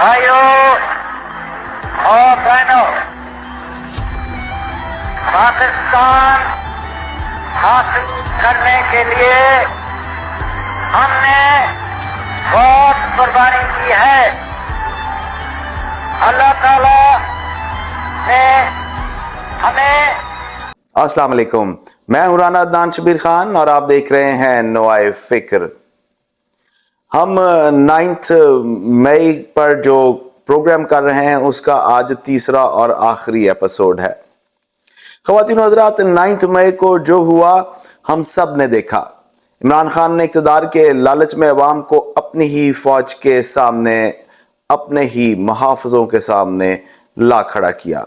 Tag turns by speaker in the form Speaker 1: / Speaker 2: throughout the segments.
Speaker 1: بھائیوں اور بہنوں، پاکستان حاصل کرنے کے لیے ہم نے بہت قربانی کی ہے۔ اللہ تعالیٰ نے ہمیں
Speaker 2: السلام علیکم، میں ہوں رانا عدنان شبیر خان اور آپ دیکھ رہے ہیں نوائے فکر۔ ہم 9 مئی پر جو پروگرام کر رہے ہیں اس کا آج تیسرا اور آخری ایپیسوڈ ہے۔ خواتین و حضرات، 9 مئی کو جو ہوا ہم سب نے دیکھا۔ عمران خان نے اقتدار کے لالچ میں عوام کو اپنی ہی فوج کے سامنے، اپنے ہی محافظوں کے سامنے لا کھڑا کیا۔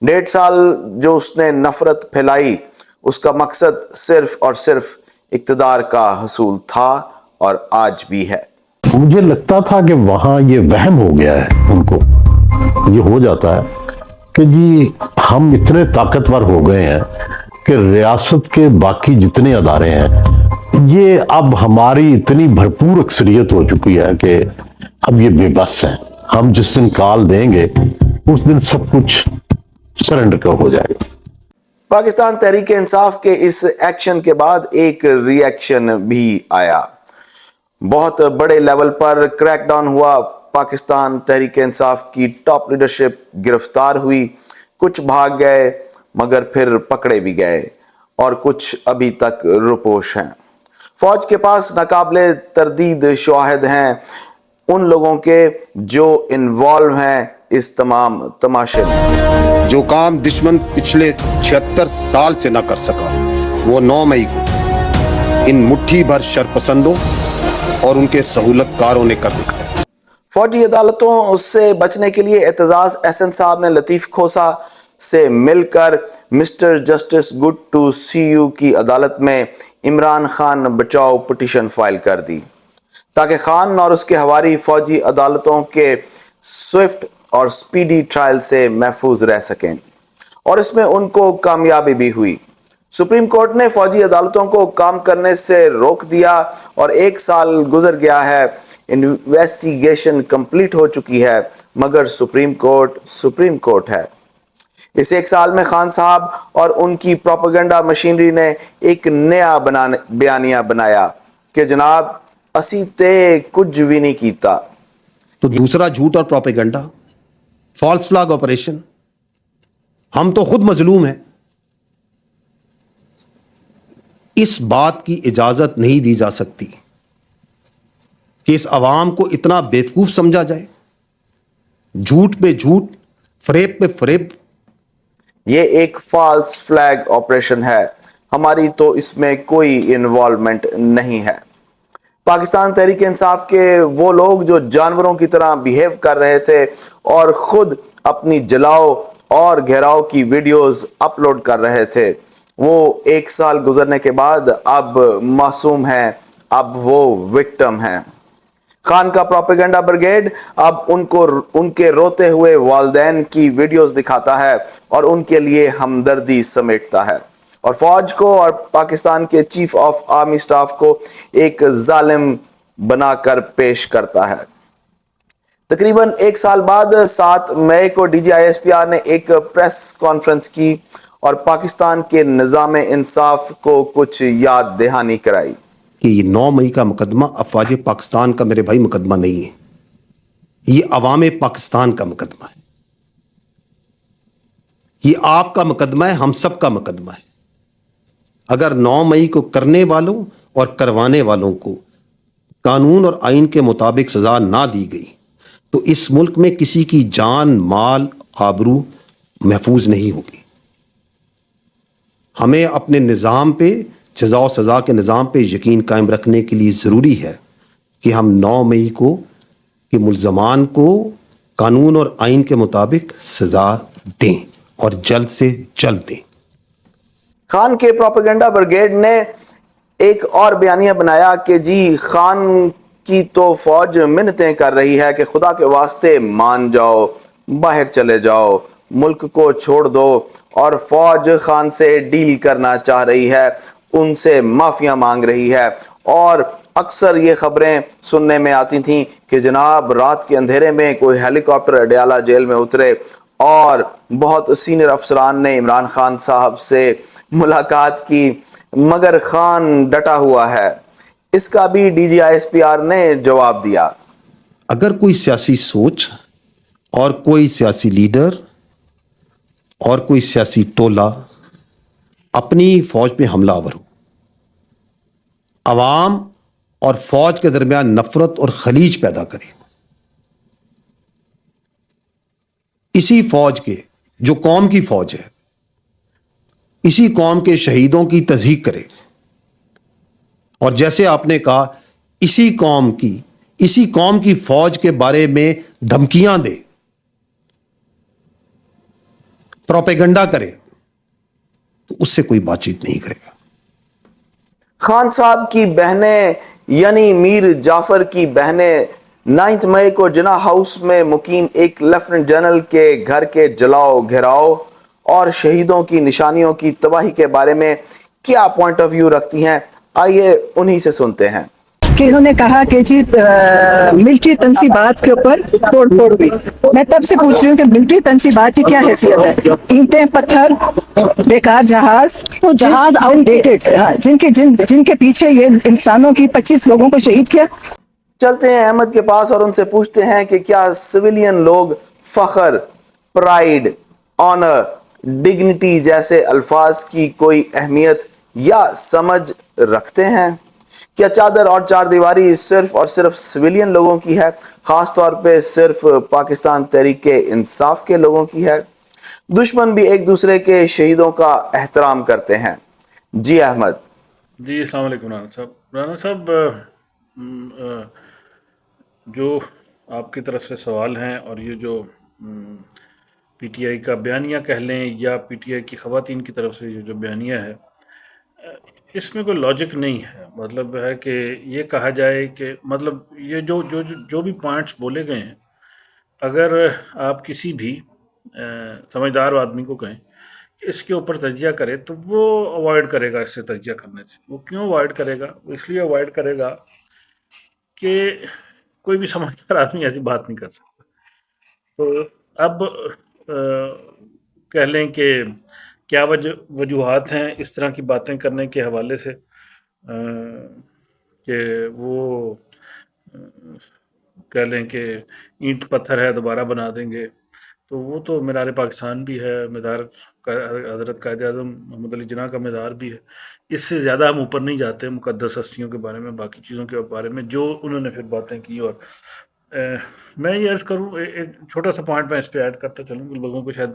Speaker 2: 1.5 سال جو اس نے نفرت پھیلائی، اس کا مقصد صرف اور صرف اقتدار کا حصول تھا اور آج بھی ہے۔
Speaker 3: مجھے لگتا تھا کہ وہاں یہ وہم ہو گیا ہے، ان کو یہ ہو جاتا ہے کہ جی ہم اتنے طاقتور ہو گئے ہیں کہ ریاست کے باقی جتنے ادارے ہیں یہ اب ہماری اتنی بھرپور اکثریت ہو چکی ہے کہ اب یہ بے بس ہیں، ہم جس دن کال دیں گے اس دن سب کچھ سرنڈر کا ہو جائے گا۔
Speaker 2: پاکستان تحریک انصاف کے اس ایکشن کے بعد ایک ری ایکشن بھی آیا۔ بہت بڑے لیول پر کریک ڈاؤن ہوا۔ پاکستان تحریک انصاف کی ٹاپ لیڈرشپ گرفتار ہوئی۔ کچھ بھاگ گئے مگر پھر پکڑے بھی گئے اور کچھ ابھی تک روپوش ہیں۔ فوج کے پاس ناقابل تردید شواہد ہیں ان لوگوں کے جو انوالو ہیں اس تمام تماشے میں۔
Speaker 4: جو کام دشمن پچھلے 76 سال سے نہ کر سکا وہ 9 مئی کو ان مٹھی بھر شرپسندوں اور ان کے سہولت کاروں نے کر دکھایا۔
Speaker 2: فوجی عدالتوں سے بچنے کے لیے اعتزاز احسن صاحب نے لطیف کھوسہ سے مل کر مسٹر جسٹس گڈ ٹو سی یو کی عدالت میں عمران خان بچاؤ پٹیشن فائل کر دی تاکہ خان اور اس کے ہواری فوجی عدالتوں کے سوئفٹ اور سپیڈی ٹرائل سے محفوظ رہ سکیں، اور اس میں ان کو کامیابی بھی ہوئی۔ سپریم کورٹ نے فوجی عدالتوں کو کام کرنے سے روک دیا اور 1 سال گزر گیا ہے۔ انویسٹیگیشن کمپلیٹ ہو چکی ہے مگر سپریم کورٹ ہے۔ اس 1 سال میں خان صاحب اور ان کی پروپیگنڈا مشینری نے ایک نیا بیانیہ بنایا کہ جناب اسی تے کچھ بھی نہیں کیتا۔
Speaker 4: تو دوسرا جھوٹ اور پروپیگنڈا، فالس فلیگ آپریشن، ہم تو خود مظلوم ہیں۔ اس بات کی اجازت نہیں دی جا سکتی کہ اس عوام کو اتنا بیوقوف سمجھا جائے۔ جھوٹ پہ جھوٹ، فریب پہ فریب۔
Speaker 2: یہ ایک فالس فلیگ آپریشن ہے، ہماری تو اس میں کوئی انوالومنٹ نہیں ہے۔ پاکستان تحریک انصاف کے وہ لوگ جو جانوروں کی طرح بیہیو کر رہے تھے اور خود اپنی جلاؤ اور گھیراؤ کی ویڈیوز اپلوڈ کر رہے تھے، وہ 1 سال گزرنے کے بعد اب معصوم ہیں، اب وہ وکٹم ہیں۔ خان کا پروپیگنڈا بریگیڈ اب ان کے روتے ہوئے والدین کی ویڈیوز دکھاتا ہے اور ان کے لیے ہمدردی سمیٹتا ہے، اور فوج کو اور پاکستان کے چیف آف آرمی سٹاف کو ایک ظالم بنا کر پیش کرتا ہے۔ تقریباً 1 سال بعد 7 مئی کو D G I S P R نے ایک پریس کانفرنس کی اور پاکستان کے نظام انصاف کو کچھ یاد دہانی کرائی
Speaker 4: کہ یہ 9 مئی کا مقدمہ افواج پاکستان کا میرے بھائی مقدمہ نہیں ہے، یہ عوام پاکستان کا مقدمہ ہے، یہ آپ کا مقدمہ ہے، ہم سب کا مقدمہ ہے۔ اگر 9 مئی کو کرنے والوں اور کروانے والوں کو قانون اور آئین کے مطابق سزا نہ دی گئی تو اس ملک میں کسی کی جان، مال، آبرو محفوظ نہیں ہوگی۔ ہمیں اپنے نظام پہ، جزا و سزا کے نظام پہ یقین قائم رکھنے کے لیے ضروری ہے کہ ہم 9 مئی کو کہ ملزمان کو قانون اور آئین کے مطابق سزا دیں اور جلد سے جلد دیں۔
Speaker 2: خان کے پروپیگنڈا بریگیڈ نے ایک اور بیانیہ بنایا کہ جی خان کی تو فوج منتیں کر رہی ہے کہ خدا کے واسطے مان جاؤ، باہر چلے جاؤ، ملک کو چھوڑ دو، اور فوج خان سے ڈیل کرنا چاہ رہی ہے، ان سے معافیاں مانگ رہی ہے اور اکثر یہ خبریں سننے میں آتی تھیں کہ جناب رات کے اندھیرے میں کوئی ہیلی کاپٹر اڈیالہ جیل میں اترے اور بہت سینئر افسران نے عمران خان صاحب سے ملاقات کی، مگر خان ڈٹا ہوا ہے۔ اس کا بھی D G I S P R نے جواب دیا۔
Speaker 4: اگر کوئی سیاسی سوچ اور کوئی سیاسی لیڈر اور کوئی سیاسی ٹولہ اپنی فوج پہ حملہ آور ہو، عوام اور فوج کے درمیان نفرت اور خلیج پیدا کرے، اسی فوج کے جو قوم کی فوج ہے، اسی قوم کے شہیدوں کی تضحیک کرے، اور جیسے آپ نے کہا اسی قوم کی فوج کے بارے میں دھمکیاں دے، پروپیگنڈا کرے، تو اس سے کوئی بات چیت نہیں کرے گا۔
Speaker 2: خان صاحب کی بہنیں یعنی میر جعفر کی بہنیں 9 مئی کو جناح ہاؤس میں مقیم ایک لیفٹیننٹ جنرل کے گھر کے جلاؤ گھراؤ اور شہیدوں کی نشانیوں کی تباہی کے بارے میں کیا پوائنٹ آف ویو رکھتی ہیں، آئیے انہی سے سنتے ہیں۔
Speaker 5: کہ انہوں نے کہا کہ جی ملٹری تنصیبات کے اوپر توڑ پھوڑ ہوئی۔ میں تب سے پوچھ رہی ہوں کہ ملٹری تنصیبات کی کیا حیثیت ہے؟ اینٹیں، پتھر، بیکار جہاز آؤٹ ڈیٹڈ، جن کے پیچھے یہ انسانوں کی 25 لوگوں کو شہید کیا۔
Speaker 2: چلتے ہیں احمد کے پاس اور ان سے پوچھتے ہیں کہ کیا سویلین لوگ فخر، پرائیڈ، آنر، ڈگنیٹی جیسے الفاظ کی کوئی اہمیت یا سمجھ رکھتے ہیں؟ کیا چادر اور چار دیواری صرف اور صرف سویلین لوگوں کی ہے، خاص طور پہ صرف پاکستان تحریک انصاف کے لوگوں کی ہے؟ دشمن بھی ایک دوسرے کے شہیدوں کا احترام کرتے ہیں۔ جی احمد۔
Speaker 6: جی السلام علیکم رانا صاحب۔ رانا صاحب، جو آپ کی طرف سے سوال ہیں اور یہ جو پی ٹی آئی کا بیانیہ کہہ لیں یا پی ٹی آئی کی خواتین کی طرف سے یہ جو بیانیہ ہے، اس میں کوئی لاجک نہیں ہے۔ مطلب ہے کہ یہ کہا جائے کہ مطلب یہ جو بھی پوائنٹس بولے گئے ہیں، اگر آپ کسی بھی سمجھدار آدمی کو کہیں کہ اس کے اوپر تجزیہ کرے تو وہ اوائڈ کرے گا اس سے تجزیہ کرنے سے۔ وہ کیوں اوائڈ کرے گا؟ وہ اس لیے اوائڈ کرے گا کہ کوئی بھی سمجھدار آدمی ایسی بات نہیں کر سکتا۔ تو اب کہہ لیں کہ کیا وجوہات ہیں اس طرح کی باتیں کرنے کے حوالے سے، کہ وہ کہہ لیں کہ اینٹ پتھر ہے دوبارہ بنا دیں گے، تو وہ تو مینار پاکستان بھی ہے، مزار حضرت قائد اعظم محمد علی جناح کا مزار بھی ہے۔ اس سے زیادہ ہم اوپر نہیں جاتے مقدس ہستیوں کے بارے میں، باقی چیزوں کے بارے میں جو انہوں نے پھر باتیں کی۔ اور میں یہ عرض کروں، ایک چھوٹا سا پوائنٹ میں اس پہ ایڈ کرتا چلوں کہ لوگوں کو شاید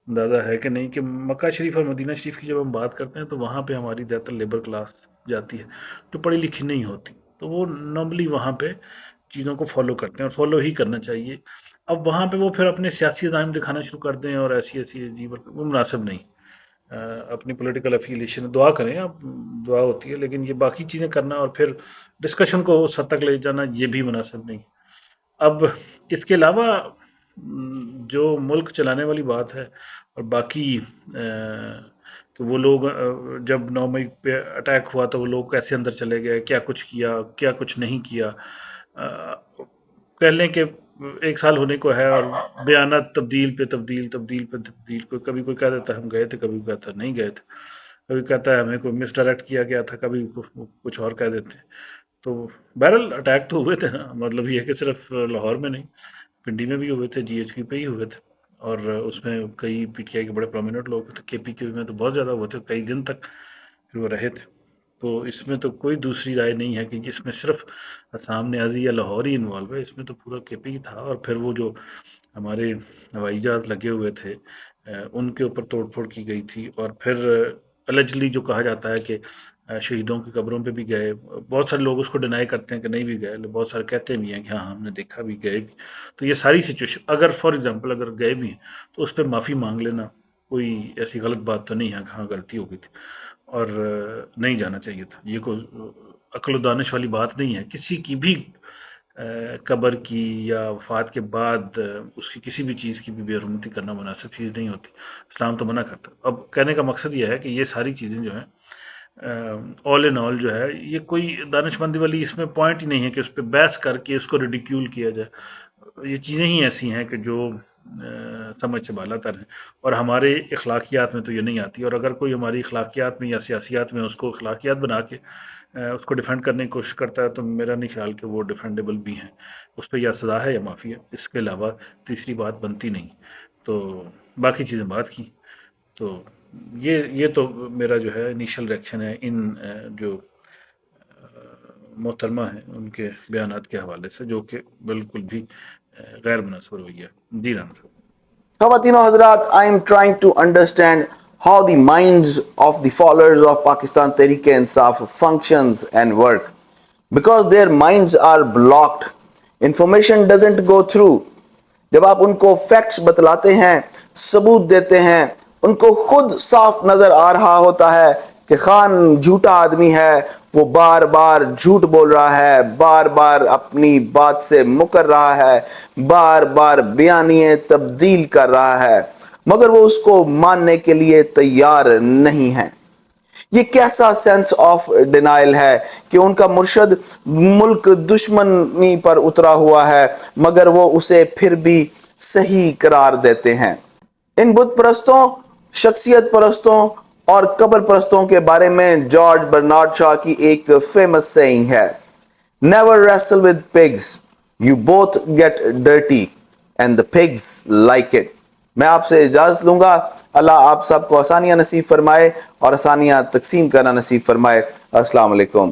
Speaker 6: اندازہ ہے کہ نہیں، کہ مکہ شریف اور مدینہ شریف کی جب ہم بات کرتے ہیں تو وہاں پہ ہماری زیادہ تر لیبر کلاس جاتی ہے جو پڑھی لکھی نہیں ہوتی، تو وہ نارملی وہاں پہ چیزوں کو فالو کرتے ہیں اور فالو ہی کرنا چاہیے۔ اب وہاں پہ وہ پھر اپنے سیاسی عزائم دکھانا شروع کر دیں اور ایسی عجیب، وہ مناسب نہیں۔ اپنی پولیٹیکل افیلیشن دعا کریں، اب دعا ہوتی ہے، لیکن یہ باقی چیزیں کرنا اور پھر ڈسکشن کو اس حد تک لے جانا یہ بھی مناسب نہیں۔ اب اس کے علاوہ جو ملک چلانے والی بات ہے اور باقی کہ وہ لوگ جب 9 مئی پہ اٹیک ہوا تو وہ لوگ کیسے اندر چلے گئے، کیا کچھ کیا، کیا کچھ نہیں کیا، کہہ لیں کہ 1 سال ہونے کو ہے اور بیانات تبدیل پہ تبدیل، کبھی کوئی کہہ دیتا ہے ہم گئے تھے، کبھی کوئی کہتا ہے نہیں گئے تھے، کبھی کہتا ہے ہمیں کوئی مس ڈائریکٹ کیا گیا تھا، کبھی کچھ اور کہہ دیتے ہیں۔ تو بہرحال اٹیک تو ہوئے تھے نا، مطلب یہ ہے کہ صرف لاہور میں نہیں، پنڈی میں بھی ہوئے تھے، جی ایچ پی پہ ہی ہوئے تھے، اور اس میں کئی پی ٹی آئی کے بڑے پرومیننٹ لوگ تھے، کے پی کے میں تو بہت زیادہ ہوئے تھے، کئی دن تک پھر وہ رہے تھے۔ تو اس میں تو کوئی دوسری رائے نہیں ہے کہ جس میں صرف سامنے ازی یا لاہور ہی انوالو ہے، اس میں تو پورا کے پی تھا۔ اور پھر وہ جو ہمارے ہوائی جہاز لگے ہوئے تھے ان کے اوپر توڑ پھوڑ کی گئی تھی، اور پھر الجلی جو کہا جاتا ہے کہ شہیدوں کی قبروں پہ بھی گئے، بہت سارے لوگ اس کو ڈینائی کرتے ہیں کہ نہیں بھی گئے، بہت سارے کہتے بھی ہیں کہ ہاں ہم نے دیکھا بھی، گئے بھی۔ تو یہ ساری سچویشن اگر فار ایگزامپل اگر گئے بھی ہیں تو اس پہ معافی مانگ لینا کوئی ایسی غلط بات تو نہیں ہے کہ ہاں غلطی ہو گئی تھی اور نہیں جانا چاہیے تھا۔ یہ کوئی عقل و دانش والی بات نہیں ہے، کسی کی بھی قبر کی یا وفات کے بعد اس کی کسی بھی چیز کی بھی بے حرمتی کرنا مناسب چیز نہیں ہوتی، اسلام تو منع کرتا۔ اب کہنے کا مقصد یہ ہے کہ یہ ساری چیزیں جو ہیں آل ان آل جو ہے یہ کوئی دانش مندی والی اس میں پوائنٹ ہی نہیں ہے کہ اس پہ بحث کر کے اس کو ریڈیکیول کیا جائے. یہ چیزیں ہی ایسی ہیں کہ جو سمجھ سے بالا تر ہیں اور ہمارے اخلاقیات میں تو یہ نہیں آتی. اور اگر کوئی ہماری اخلاقیات میں یا سیاسیات میں اس کو اخلاقیات بنا کے اس کو ڈیفینڈ کرنے کی کوشش کرتا ہے تو میرا نہیں خیال کہ وہ ڈیفینڈیبل بھی ہیں. اس پہ یا سزا ہے یا معافی ہے. اس کے علاوہ تیسری بات بنتی نہیں. تو باقی چیزیں بات کی. تو یہ تو میرا جو ہے انیشل ریئیکشن ہے ان جو محترمہ ہیں ان کے بیانات کے حوالے سے جو کہ بالکل بھی غیر مناسب رویہ. جی رانا صاحب.
Speaker 2: خواتین و حضرات, I am trying to understand how the minds of the followers of Pakistan Tehreek-e-Insaf functions and work. Because their minds are blocked. Information doesn't go through. جب آپ ان کو فیکٹس بتلاتے ہیں, ثبوت دیتے ہیں, ان کو خود صاف نظر آ رہا ہوتا ہے کہ خان جھوٹا آدمی ہے, وہ بار بار جھوٹ بول رہا ہے, بار بار اپنی بات سے مکر رہا ہے, بار بار بیانیے تبدیل کر رہا ہے, مگر وہ اس کو ماننے کے لیے تیار نہیں ہیں. یہ کیسا سینس آف ڈینائل ہے کہ ان کا مرشد ملک دشمنی پر اترا ہوا ہے مگر وہ اسے پھر بھی صحیح قرار دیتے ہیں. ان بت پرستوں, شخصیت پرستوں اور قبر پرستوں کے بارے میں جارج برنارڈ شاہ کی ایک فیمس سیئنگ ہے, Never wrestle with pigs. You both get dirty and the pigs like it. میں آپ سے اجازت لوں گا. اللہ آپ سب کو آسانیاں نصیب فرمائے اور آسانیاں تقسیم کرنا نصیب فرمائے. السلام علیکم.